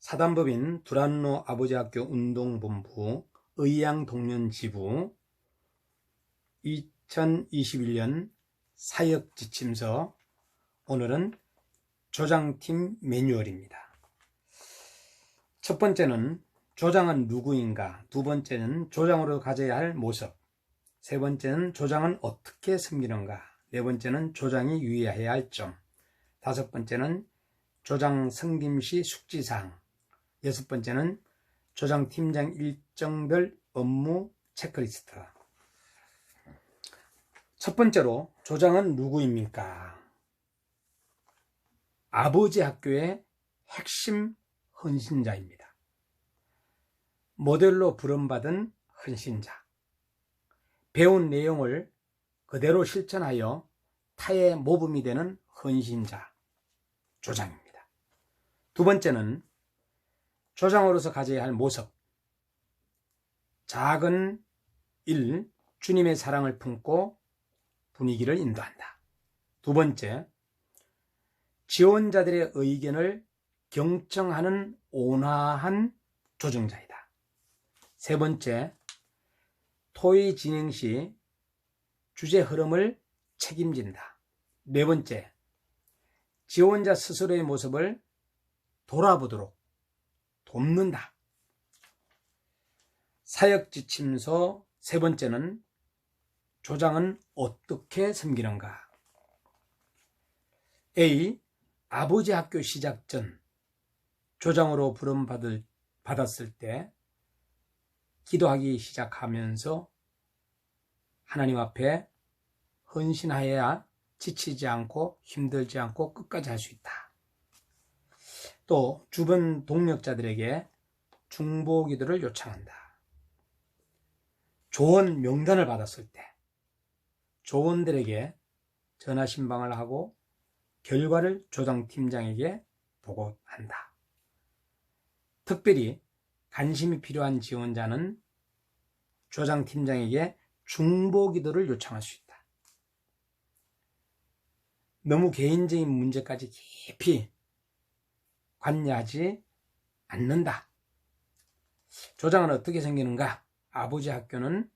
사단법인 두란노 아버지학교 운동본부 의양동면지부 2021년 사역지침서. 오늘은 조장팀 매뉴얼입니다. 첫 번째는 조장은 누구인가, 두 번째는 조장으로 가져야 할 모습, 세 번째는 조장은 어떻게 섬기는가, 네 번째는 조장이 유의해야 할 점, 다섯 번째는 조장 섬김 시 숙지사항, 여섯 번째는 조장팀장 일정별 업무 체크리스트. 첫 번째로 조장은 누구입니까? 아버지 학교의 핵심 헌신자입니다. 모델로 부름받은 헌신자. 배운 내용을 그대로 실천하여 타의 모범이 되는 헌신자, 조장입니다. 두 번째는 조장으로서 가져야 할 모습. 작은 일, 주님의 사랑을 품고 분위기를 인도한다. 두 번째, 지원자들의 의견을 경청하는 온화한 조정자이다. 세 번째, 토의 진행 시 주제 흐름을 책임진다. 네 번째, 지원자 스스로의 모습을 돌아보도록 돕는다. 사역지침서 세 번째는 조장은 어떻게 섬기는가. A. 아버지 학교 시작 전 조장으로 부름받았을 때 기도하기 시작하면서 하나님 앞에 헌신하여야 지치지 않고 힘들지 않고 끝까지 할 수 있다. 또 주변 동력자들에게 중보 기도를 요청한다. 조언 명단을 받았을 때 조언들에게 전화 신방을 하고 결과를 조장팀장에게 보고한다. 특별히 관심이 필요한 지원자는 조장팀장에게 중보 기도를 요청할 수 있다. 너무 개인적인 문제까지 깊이 관여하지 않는다. 조장은 어떻게 생기는가? 아버지 학교는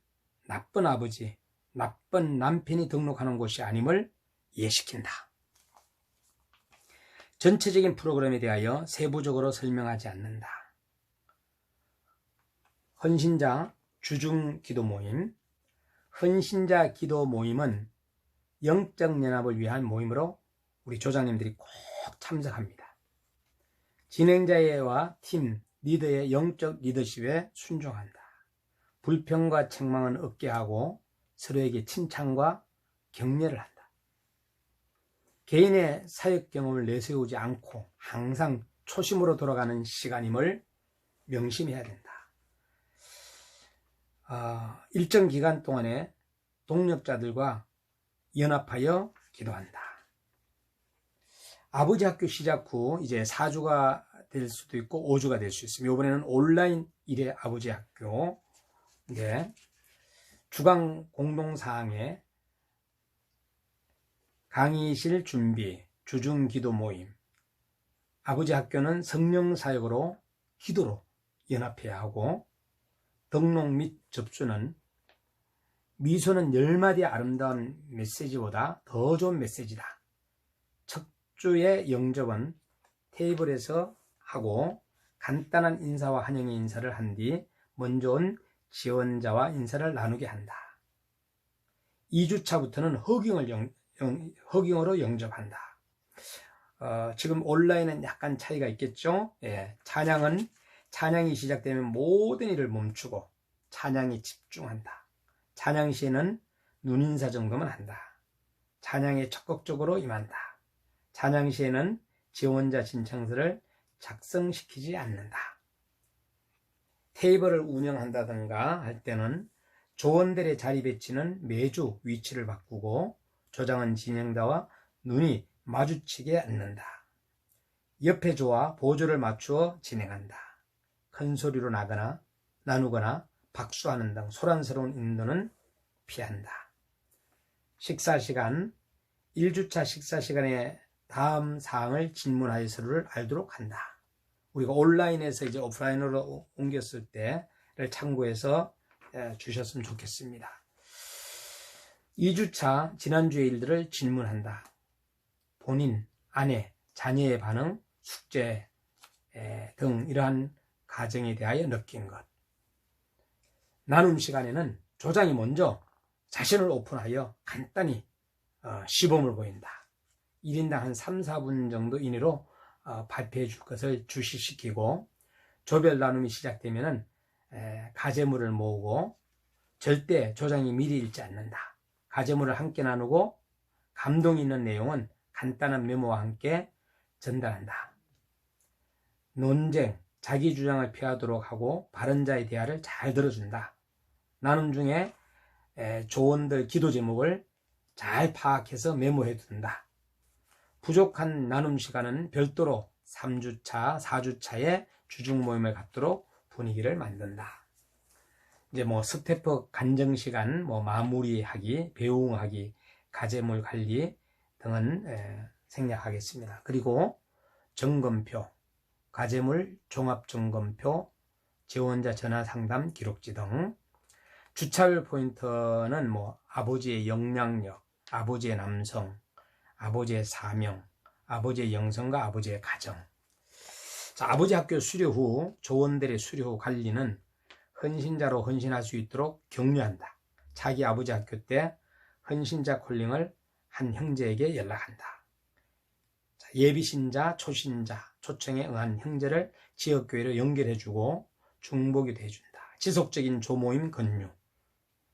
나쁜 아버지, 나쁜 남편이 등록하는 곳이 아님을 이해시킨다. 전체적인 프로그램에 대하여 세부적으로 설명하지 않는다. 헌신자 주중 기도 모임. 헌신자 기도 모임은 영적 연합을 위한 모임으로 우리 조장님들이 꼭 참석합니다. 진행자와 팀 리더의 영적 리더십에 순종한다. 불평과 책망은 없게 하고 서로에게 칭찬과 격려를 한다. 개인의 사역 경험을 내세우지 않고 항상 초심으로 돌아가는 시간임을 명심해야 된다. 일정 기간 동안에 동력자들과 연합하여 기도한다. 아버지 학교 시작 후 이제 4주가 될 수도 있고 5주가 될 수 있습니다. 이번에는 온라인 1회 아버지 학교 주간 공동사항에 강의실 준비, 주중 기도 모임, 아버지 학교는 성령 사역으로 기도로 연합해야 하고, 등록 및 접수는 미소는 10마디 아름다운 메시지보다 더 좋은 메시지다. 첫 주의 영접은 테이블에서 하고 간단한 인사와 환영의 인사를 한 뒤 먼저 온 지원자와 인사를 나누게 한다. 2주차부터는 허깅으로 영접한다. 지금 온라인은 약간 차이가 있겠죠? 찬양이 시작되면 모든 일을 멈추고 찬양에 집중한다. 찬양 시에는 눈인사 점검을 한다. 찬양에 적극적으로 임한다. 찬양 시에는 지원자 신청서를 작성시키지 않는다. 테이블을 운영한다든가 할 때는 조원들의 자리 배치는 매주 위치를 바꾸고 조장은 진행자와 눈이 마주치게 않는다. 옆에 조와 보조를 맞추어 진행한다. 큰 소리로 나누거나 박수하는 등 소란스러운 인도는 피한다. 식사시간, 1주차 식사시간에 다음 사항을 질문하여 서로를 알도록 한다. 우리가 온라인에서 이제 오프라인으로 옮겼을 때를 참고해서 주셨으면 좋겠습니다. 2주차 지난주의 일들을 질문한다. 본인, 아내, 자녀의 반응, 숙제 등 이러한 가정에 대하여 느낀 것. 나눔 시간에는 조장이 먼저 자신을 오픈하여 간단히 시범을 보인다. 1인당 한 3, 4분 정도 이내로 발표해 줄 것을 주시시키고, 조별 나눔이 시작되면은 가제물을 모으고, 절대 조장이 미리 읽지 않는다. 가제물을 함께 나누고 감동 있는 내용은 간단한 메모와 함께 전달한다. 논쟁, 자기 주장을 피하도록 하고 바른 자의 대화를 잘 들어준다. 나눔 중에 조언들, 기도 제목을 잘 파악해서 메모해 둔다. 부족한 나눔 시간은 별도로 3주차, 4주차에 주중 모임을 갖도록 분위기를 만든다. 이제 스태프 간정 시간, 마무리하기, 배웅하기, 가제물 관리 등은 생략하겠습니다. 그리고 점검표, 가제물 종합 점검표, 지원자 전화 상담 기록지 등. 주차별 포인트는 아버지의 영향력, 아버지의 남성, 아버지의 사명, 아버지의 영성과 아버지의 가정. 자, 아버지 학교 수료 후, 조원들의 수료 후 관리는 헌신자로 헌신할 수 있도록 격려한다. 자기 아버지 학교 때 헌신자 콜링을 한 형제에게 연락한다. 자, 예비신자, 초신자, 초청에 응한 형제를 지역교회로 연결해주고 중보기도 해준다. 지속적인 조모임 권유,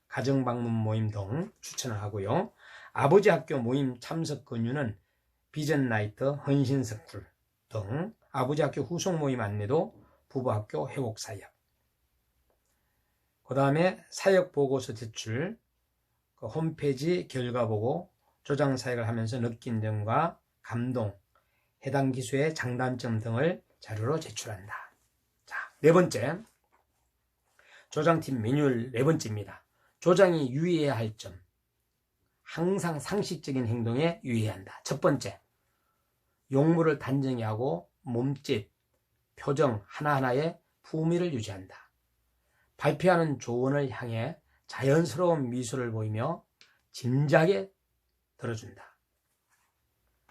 가정방문 모임 등 추천을 하고요. 아버지 학교 모임 참석 권유는 비전나이트, 헌신스쿨 등. 아버지 학교 후속 모임 안내도 부부학교 회복사역. 그 다음에 사역보고서 제출, 홈페이지 결과보고, 조장사역을 하면서 느낀 점과 감동, 해당 기수의 장단점 등을 자료로 제출한다. 자, 네 번째, 조장팀 매뉴얼 네 번째입니다. 조장이 유의해야 할 점, 항상 상식적인 행동에 유의해야 한다. 첫 번째, 용무를 단정히 하고 몸짓, 표정 하나하나에 품위를 유지한다. 발표하는 조언을 향해 자연스러운 미소를 보이며 진지하게 들어준다.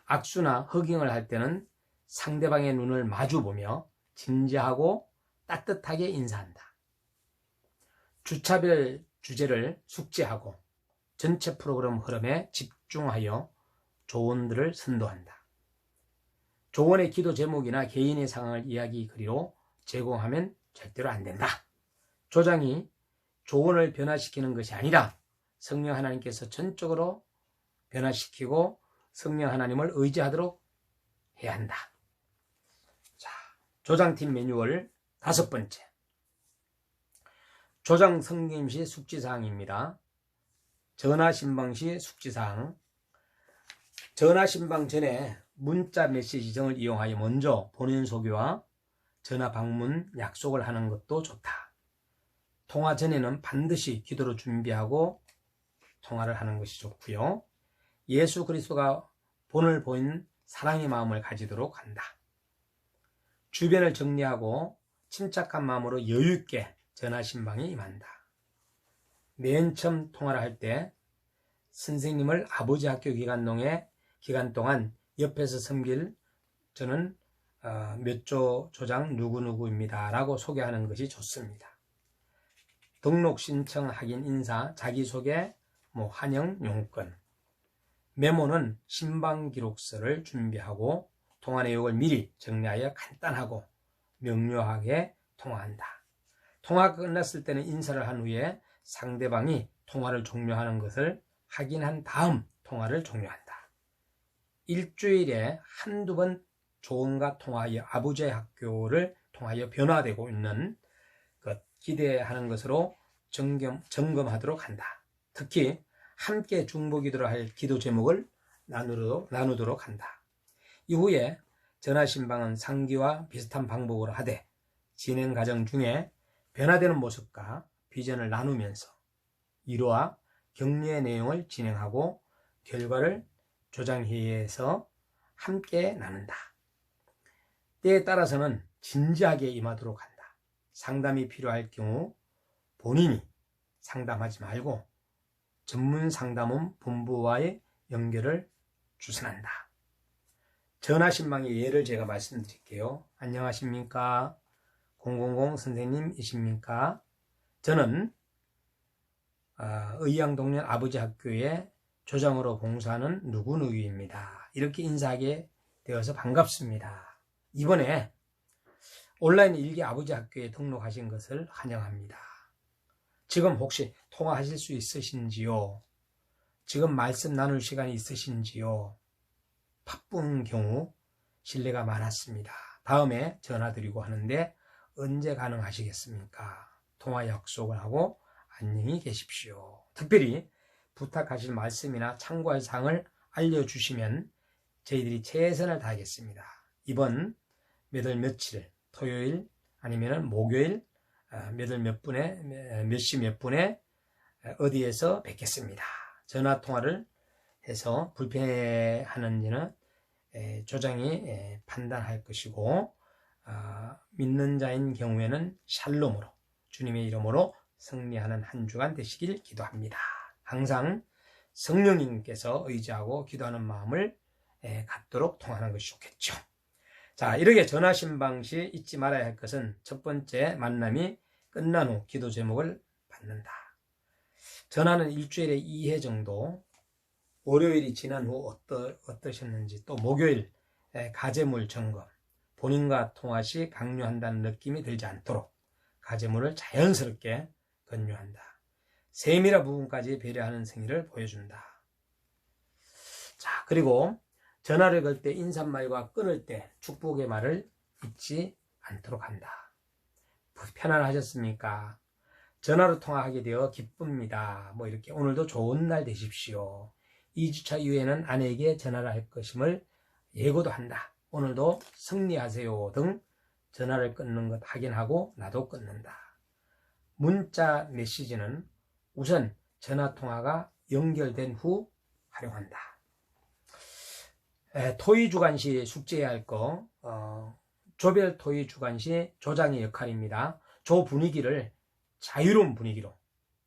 악수나 허깅을 할 때는 상대방의 눈을 마주보며 진지하고 따뜻하게 인사한다. 주차별 주제를 숙지하고 전체 프로그램 흐름에 집중하여 조언들을 선도한다. 조언의 기도 제목이나 개인의 상황을 이야기 글로 제공하면 절대로 안 된다. 조장이 조언을 변화시키는 것이 아니라 성령 하나님께서 전적으로 변화시키고 성령 하나님을 의지하도록 해야 한다. 자, 조장팀 매뉴얼 다섯 번째, 조장 성김 시 숙지사항입니다. 전화신방 시 숙지사항. 전화신방 전에 문자 메시지 등을 이용하여 먼저 본인 소개와 전화 방문 약속을 하는 것도 좋다. 통화 전에는 반드시 기도로 준비하고 통화를 하는 것이 좋고요. 예수 그리스도가 본을 보인 사랑의 마음을 가지도록 한다. 주변을 정리하고 침착한 마음으로 여유있게 전화신방에 임한다. 맨 처음 통화를 할 때 선생님을 아버지 학교 기간 동안 옆에서 섬길 저는 몇 조 조장 누구누구입니다 라고 소개하는 것이 좋습니다. 등록 신청, 확인, 인사, 자기소개, 환영, 용건. 메모는 신방 기록서를 준비하고 통화 내용을 미리 정리하여 간단하고 명료하게 통화한다. 통화가 끝났을 때는 인사를 한 후에 상대방이 통화를 종료하는 것을 확인한 다음 통화를 종료한다. 일주일에 한두 번 조언과 통화하여 아버지의 학교를 통하여 변화되고 있는 것 기대하는 것으로 점검하도록 한다. 특히 함께 중보기도를 할 기도 제목을 나누도록 한다. 이후에 전화신방은 상기와 비슷한 방법으로 하되 진행 과정 중에 변화되는 모습과 비전을 나누면서 위로와 격려의 내용을 진행하고 결과를 조장회의에서 함께 나눈다. 때에 따라서는 진지하게 임하도록 한다. 상담이 필요할 경우 본인이 상담하지 말고 전문 상담원 본부와의 연결을 주선한다. 전화신방의 예를 제가 말씀드릴게요. 안녕하십니까? 000 선생님이십니까? 저는 의양동년 아버지 학교에 조장으로 봉사하는 누구누구입니다. 이렇게 인사하게 되어서 반갑습니다. 이번에 온라인 일기 아버지 학교에 등록하신 것을 환영합니다. 지금 혹시 통화하실 수 있으신지요? 지금 말씀 나눌 시간이 있으신지요? 바쁜 경우 실례가 많았습니다. 다음에 전화드리고 하는데 언제 가능하시겠습니까? 통화 약속을 하고 안녕히 계십시오. 특별히 부탁하실 말씀이나 참고할 사항을 알려주시면 저희들이 최선을 다하겠습니다. 이번 몇 월 며칠 토요일 아니면 목요일 몇 월 몇 분에 몇 시 몇 분에 어디에서 뵙겠습니다. 전화 통화를 해서 불편해하는지는 조장이 판단할 것이고 믿는 자인 경우에는 샬롬으로 주님의 이름으로 승리하는 한 주간 되시길 기도합니다. 항상 성령님께서 의지하고 기도하는 마음을 갖도록 통하는 것이 좋겠죠. 자, 이렇게 전화신방 시 잊지 말아야 할 것은 첫 번째, 만남이 끝난 후 기도 제목을 받는다. 전화는 일주일에 2회 정도, 월요일이 지난 후 어떠셨는지, 또 목요일 가제물 점검, 본인과 통화 시 강요한다는 느낌이 들지 않도록 가제물을 자연스럽게 권유한다. 세밀한 부분까지 배려하는 승리를 보여준다. 자, 그리고 전화를 걸 때 인사말과 끊을 때 축복의 말을 잊지 않도록 한다. 편안하셨습니까? 전화로 통화하게 되어 기쁩니다. 이렇게 오늘도 좋은 날 되십시오. 2주차 이후에는 아내에게 전화를 할 것임을 예고도 한다. 오늘도 승리하세요 등 전화를 끊는 것 확인하고 나도 끊는다. 문자 메시지는 우선 전화통화가 연결된 후 활용한다. 토의 주간 시 숙제해야 할 거, 조별 토의 주간 시 조장의 역할입니다. 조 분위기를 자유로운 분위기로,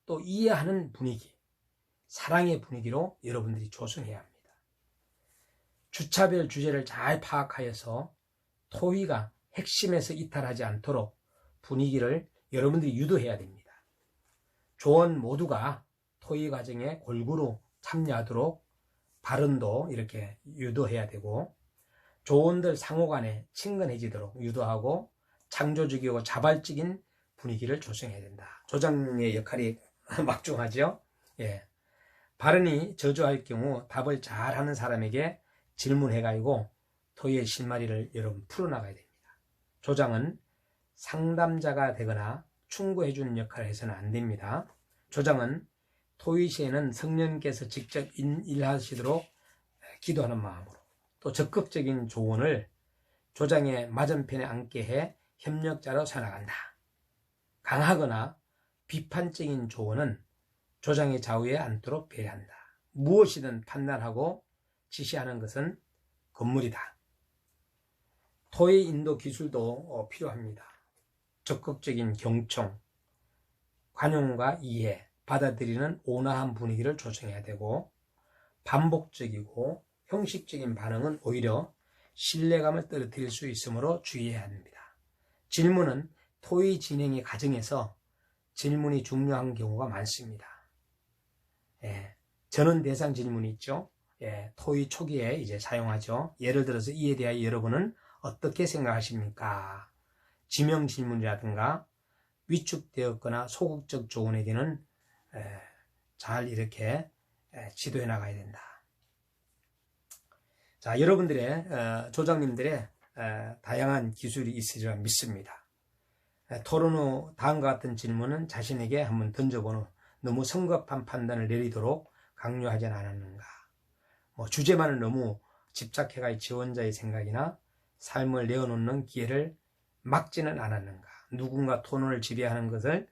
또 이해하는 분위기, 사랑의 분위기로 여러분들이 조성해야 합니다. 주차별 주제를 잘 파악하여서 토의가 핵심에서 이탈하지 않도록 분위기를 여러분들이 유도해야 됩니다. 조원 모두가 토의 과정에 골고루 참여하도록 발언도 이렇게 유도해야 되고, 조원들 상호간에 친근해지도록 유도하고 창조적이고 자발적인 분위기를 조성해야 된다. 조장의 역할이 막중하죠. 발언이 저조할 경우 답을 잘하는 사람에게 질문해가지고 토의의 실마리를 여러분 풀어나가야 됩니다. 조장은 상담자가 되거나 충고해주는 역할을 해서는 안 됩니다. 조장은 토의 시에는 성령께서 직접 일하시도록 기도하는 마음으로, 또 적극적인 조언을 조장의 맞은편에 앉게 해 협력자로 서나간다. 강하거나 비판적인 조언은 조장의 좌우에 앉도록 배려한다. 무엇이든 판단하고 지시하는 것은 건물이다. 토의 인도 기술도 필요합니다. 적극적인 경청, 관용과 이해, 받아들이는 온화한 분위기를 조성해야 되고, 반복적이고 형식적인 반응은 오히려 신뢰감을 떨어뜨릴 수 있으므로 주의해야 합니다. 질문은 토의 진행의 과정에서 질문이 중요한 경우가 많습니다. 전원 대상 질문이 있죠. 토의 초기에 이제 사용하죠. 예를 들어서 이에 대하여 여러분은 어떻게 생각하십니까? 지명 질문이라든가 위축되었거나 소극적 조언에게는 잘 이렇게 지도해 나가야 된다. 자, 여러분들의 조장님들의 다양한 기술이 있으리라 믿습니다. 토론 후 다음과 같은 질문은 자신에게 한번 던져본 후 너무 성급한 판단을 내리도록 강요하지 않았는가? 주제만을 너무 집착해가 지원자의 생각이나 삶을 내어놓는 기회를 막지는 않았는가? 누군가 토론을 지배하는 것을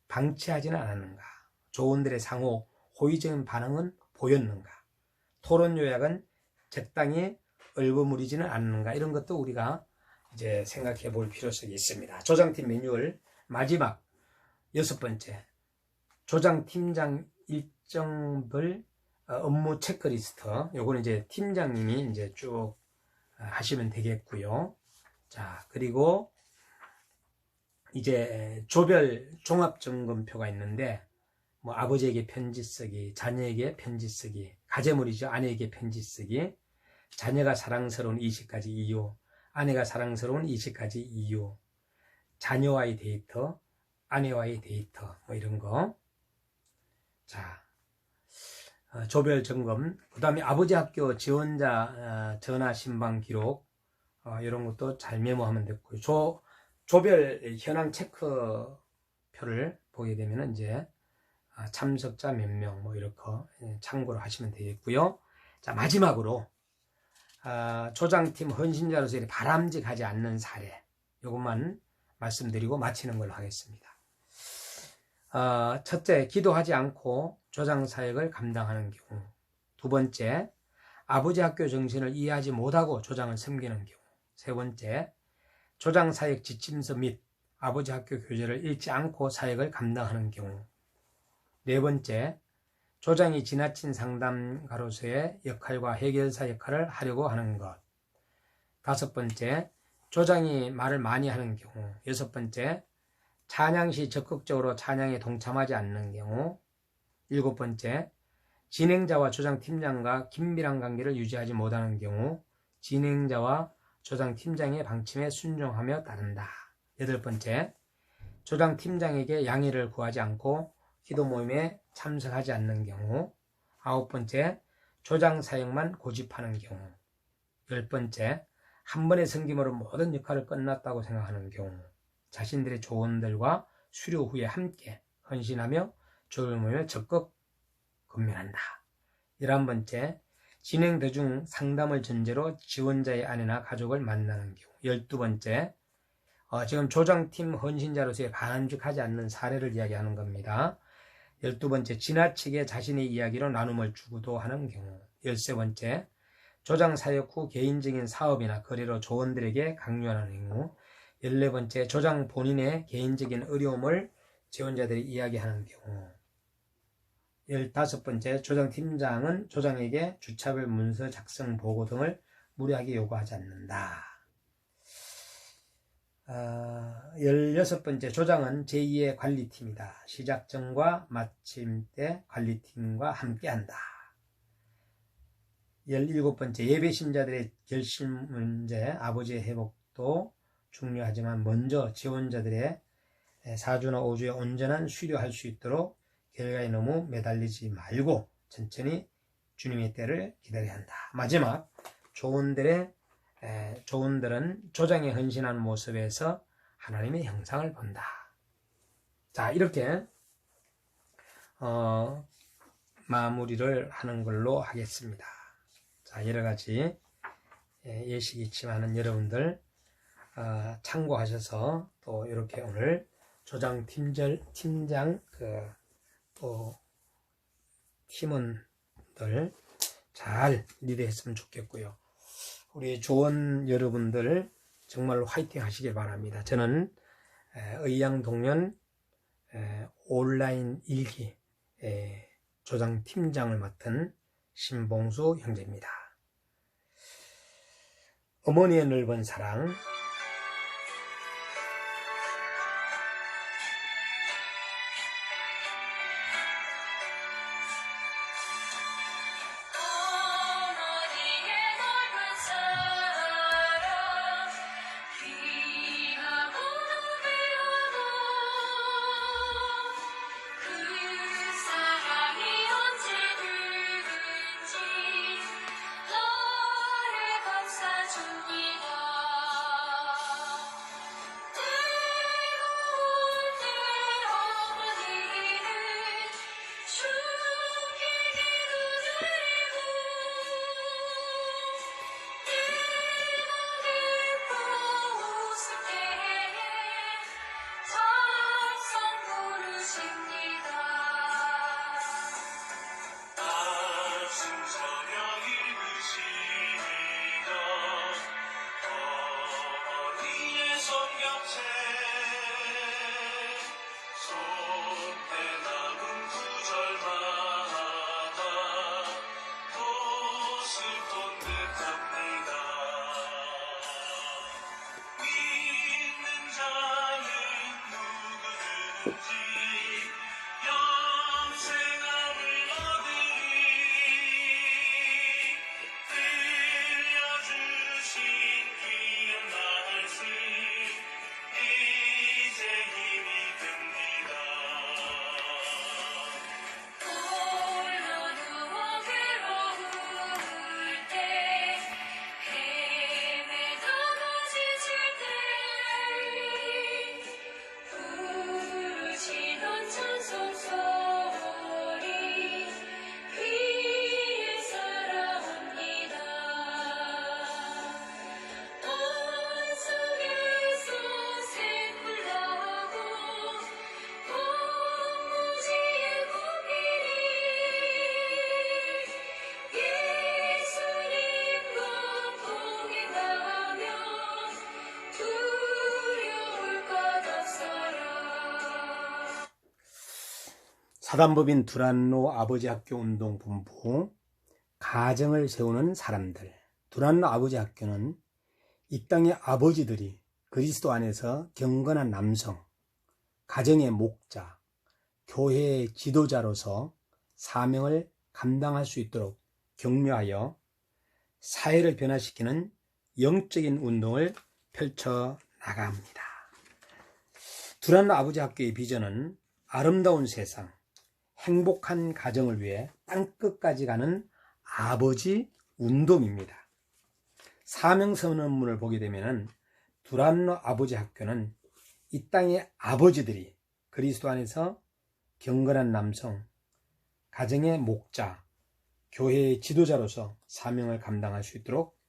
방치하지는 않았는가? 조언들의 상호 호의적인 반응은 보였는가? 토론 요약은 적당히 얼버무리지는 않는가? 이런 것도 우리가 이제 생각해 볼 필요성이 있습니다. 조장팀 매뉴얼 마지막 6번째, 조장팀장 일정별 업무 체크리스트. 요거는 이제 팀장님이 이제 쭉 하시면 되겠고요. 자, 그리고 이제 조별 종합점검표가 있는데, 뭐 아버지에게 편지 쓰기, 자녀에게 편지 쓰기, 가제물이죠. 아내에게 편지 쓰기, 자녀가 사랑스러운 20가지 이유, 아내가 사랑스러운 20가지 이유, 자녀와의 데이터, 아내와의 데이터, 뭐 이런 거. 자, 조별 점검, 그 다음에 아버지 학교 지원자 전화 신방 기록, 이런 것도 잘 메모하면 됐고요. 조별 현황 체크표를 보게 되면 이제 참석자 몇 명, 뭐 이렇게 참고로 하시면 되겠고요. 자, 마지막으로 조장팀 헌신자로서 바람직하지 않는 사례, 이것만 말씀드리고 마치는 걸로 하겠습니다. 첫째, 기도하지 않고 조장 사역을 감당하는 경우. 두 번째, 아버지 학교 정신을 이해하지 못하고 조장을 섬기는 경우. 세 번째, 조장 사역 지침서 및 아버지 학교 교재를 읽지 않고 사역을 감당하는 경우. 네 번째, 조장이 지나친 상담가로서의 역할과 해결사 역할을 하려고 하는 것. 다섯 번째, 조장이 말을 많이 하는 경우. 여섯 번째, 찬양 시 적극적으로 찬양에 동참하지 않는 경우. 일곱 번째, 진행자와 조장팀장과 긴밀한 관계를 유지하지 못하는 경우. 진행자와 조장팀장의 방침에 순종하며 따른다. 여덟 번째, 조장팀장에게 양해를 구하지 않고 기도 모임에 참석하지 않는 경우. 아홉 번째, 조장 사역만 고집하는 경우. 열 번째, 한 번의 섬김으로 모든 역할을 끝났다고 생각하는 경우. 자신들의 조언들과 수료 후에 함께 헌신하며 조별 모임에 적극 건면한다. 11번째, 진행 도중 상담을 전제로 지원자의 아내나 가족을 만나는 경우. 12번째, 지금 조장팀 헌신자로서의 바람직하지 않는 사례를 이야기하는 겁니다. 12번째, 지나치게 자신의 이야기로 나눔을 주도하는 경우. 13번째, 조장 사역 후 개인적인 사업이나 거래로 조원들에게 강요하는 경우. 14번째, 조장 본인의 개인적인 어려움을 지원자들이 이야기하는 경우. 15번째, 조장팀장은 조장에게 주차별 문서 작성 보고 등을 무리하게 요구하지 않는다. 16번째, 조장은 제2의 관리팀이다. 시작 전과 마침 때 관리팀과 함께한다. 17번째, 예배신자들의 결심 문제, 아버지의 회복도 중요하지만 먼저 지원자들의 4주나 5주에 온전한 수료할 수 있도록 결과에 너무 매달리지 말고 천천히 주님의 때를 기다려야 한다. 마지막, 조원들은 조장에 헌신하는 모습에서 하나님의 형상을 본다. 자, 이렇게 마무리를 하는 걸로 하겠습니다. 자, 여러 가지 예식이 있지만은 여러분들 참고하셔서 또 이렇게 오늘 조장 팀장 또 팀원들 잘 리드했으면 좋겠고요. 우리 조원 여러분들 정말로 화이팅 하시길 바랍니다. 저는 의양동년 온라인 일기 조장 팀장을 맡은 신봉수 형제입니다. 어머니의 넓은 사랑, 사단법인 두란노 아버지 학교 운동 본부 가정을 세우는 사람들. 두란노 아버지 학교는 이 땅의 아버지들이 그리스도 안에서 경건한 남성, 가정의 목자, 교회의 지도자로서 사명을 감당할 수 있도록 격려하여 사회를 변화시키는 영적인 운동을 펼쳐 나갑니다. 두란노 아버지 학교의 비전은 아름다운 세상, 행복한 가정을 위해 땅끝까지 가는 아버지 운동입니다. 사명선언문을 보게 되면 두란노 아버지 학교는 이 땅의 아버지들이 그리스도 안에서 경건한 남성, 가정의 목자, 교회의 지도자로서 사명을 감당할 수 있도록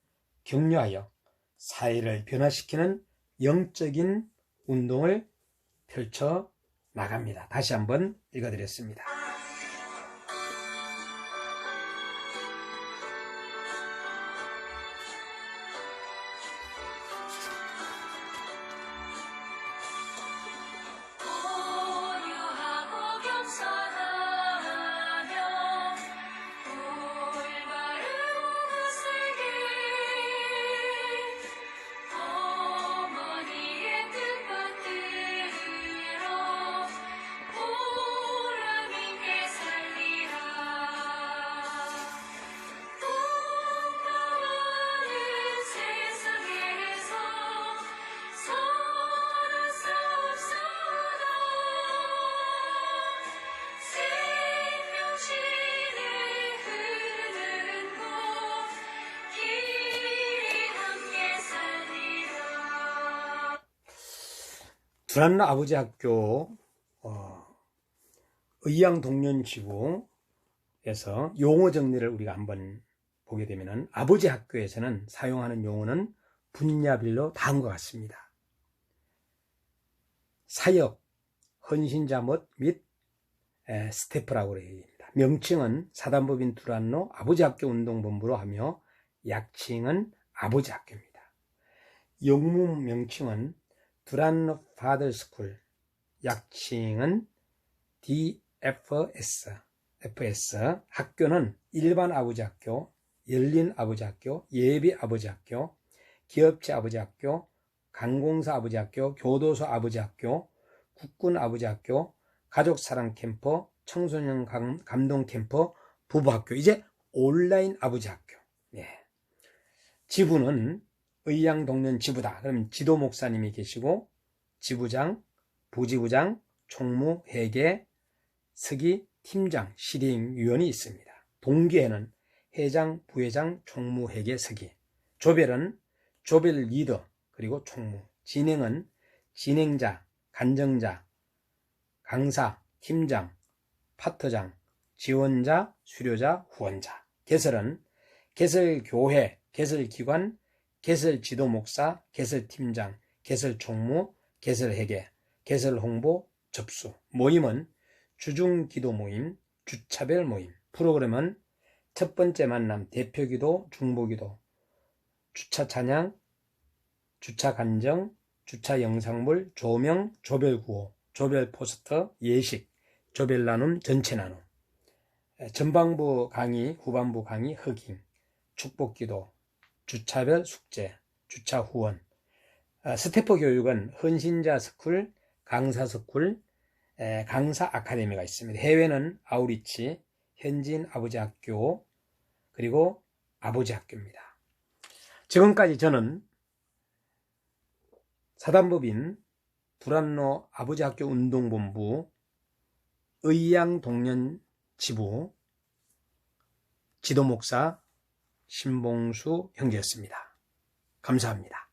격려하여 사회를 변화시키는 영적인 운동을 펼쳐 나갑니다. 다시 한번 읽어드렸습니다. 두란노 아버지 학교 의양동년지구에서 용어 정리를 우리가 한번 보게 되면 아버지 학교에서는 사용하는 용어는 분야별로 다음과 같습니다. 사역, 헌신자못 및 스태프라고 합니다. 명칭은 사단법인 두란노 아버지 학교 운동본부로 하며 약칭은 아버지 학교입니다. 영문 명칭은 두란노 파더 스쿨, 약칭은 DFS. 학교는 일반 아버지 학교, 열린 아버지 학교, 예비 아버지 학교, 기업체 아버지 학교, 관공서 아버지 학교, 교도소 아버지 학교, 국군 아버지 학교, 가족사랑 캠퍼, 청소년 감동 캠퍼, 부부학교. 이제 온라인 아버지 학교. 지부는 의양동년 지부다. 그러면 지도 목사님이 계시고 지부장, 부지부장, 총무, 회계, 서기, 팀장, 실행위원이 있습니다. 동기회는 회장, 부회장, 총무, 회계, 서기. 조별은 조별 리더, 그리고 총무. 진행은 진행자, 간정자, 강사, 팀장, 파트장, 지원자, 수료자, 후원자. 개설은 개설교회, 개설기관, 개설지도목사, 개설팀장, 개설총무, 개설회계, 개설홍보, 접수. 모임은 주중기도 모임, 주차별 모임. 프로그램은 첫 번째 만남, 대표기도, 중보기도, 주차 찬양, 주차 간정, 주차 영상물, 조명, 조별구호, 조별포스터, 예식, 조별나눔, 전체나눔, 전반부 강의, 후반부 강의, 허깅, 축복기도, 주차별 숙제, 주차 후원. 스태프 교육은 헌신자 스쿨, 강사 스쿨, 강사 아카데미가 있습니다. 해외는 아우리치, 현지인 아버지 학교, 그리고 아버지 학교입니다. 지금까지 저는 사단법인 불안로 아버지 학교 운동본부 의양동년 지부 지도목사 신봉수 형제였습니다. 감사합니다.